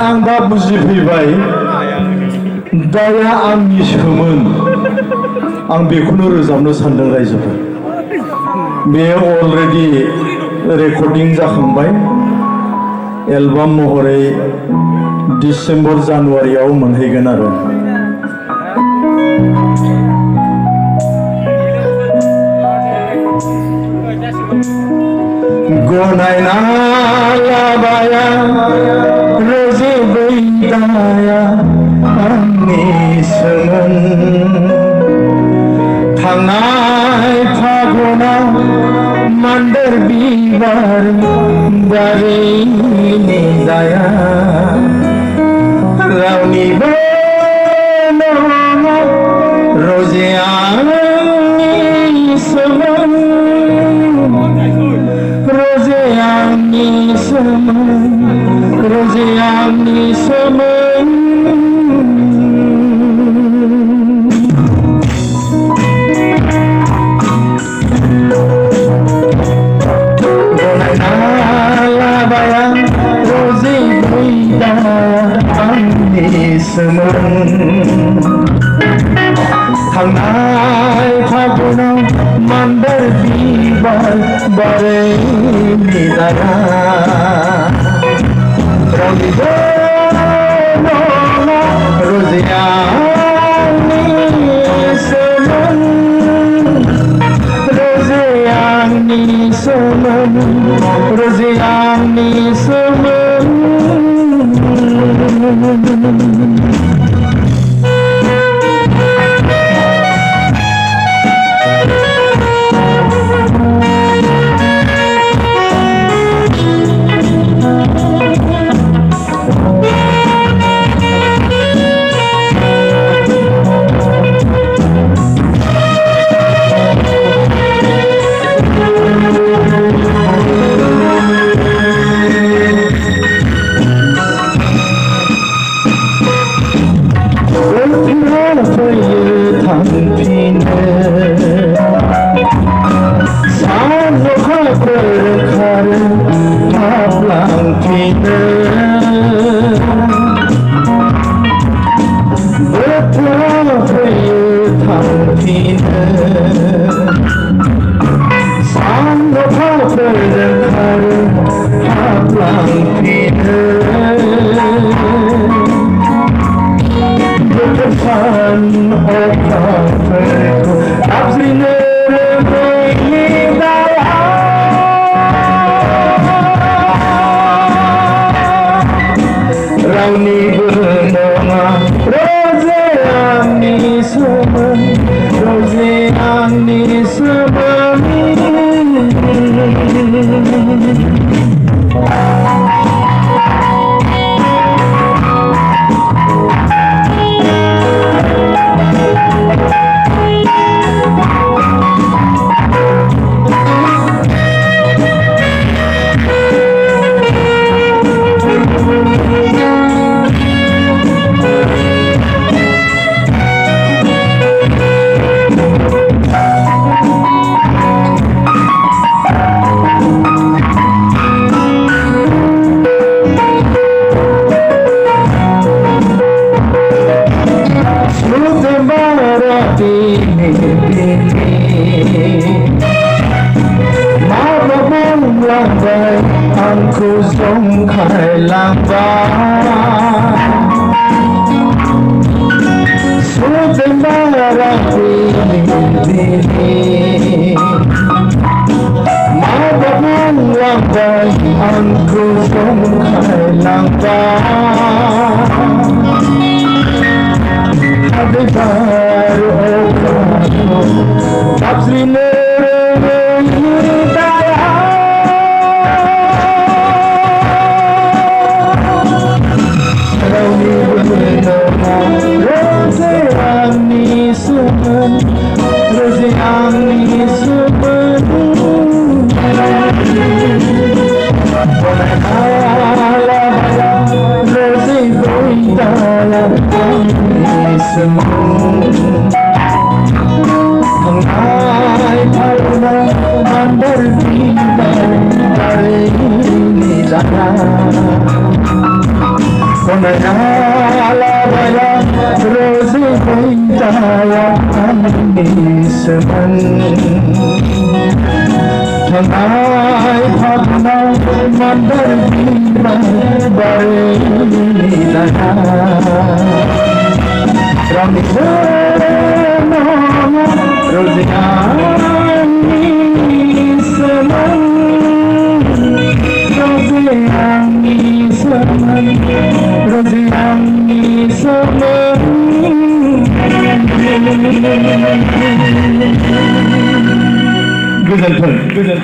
आं दा बुजिफैबाय दाया आंनि सोमोन आं बेखौनो रोजाबनो सानदों रायजोफोर बेयो अलरेडि रेकर्डिं जाखांबाय एलबाम महरै डिसेम्बर जानुवारियाव मोनहैगोन आरो गनायना लाबाया रोजे बैदाया आंनि सोमोन थांनाय फागुनाव मान्दार बिबार बारिनि दाया रावनिबो नङा रोजे आंनि सोमोन रोजे आंनि सोमोन गनायना लाबाया रोजे बैदाया आंनि सोमोन थांनाय फागुनाव मान्दार बिबार बारिनि दाया रावनिबो नङा रोजे आंनि सोमोन रोजे आंनि सोमोन रोजे आंनि सोमोन Manayalaya Rosi Bintaya Anisaman Tanay Bhavna Mandar Bima Barinaya Rami Rama Rosiani Saman Rosiani Saman Rosiani Saman Güzel.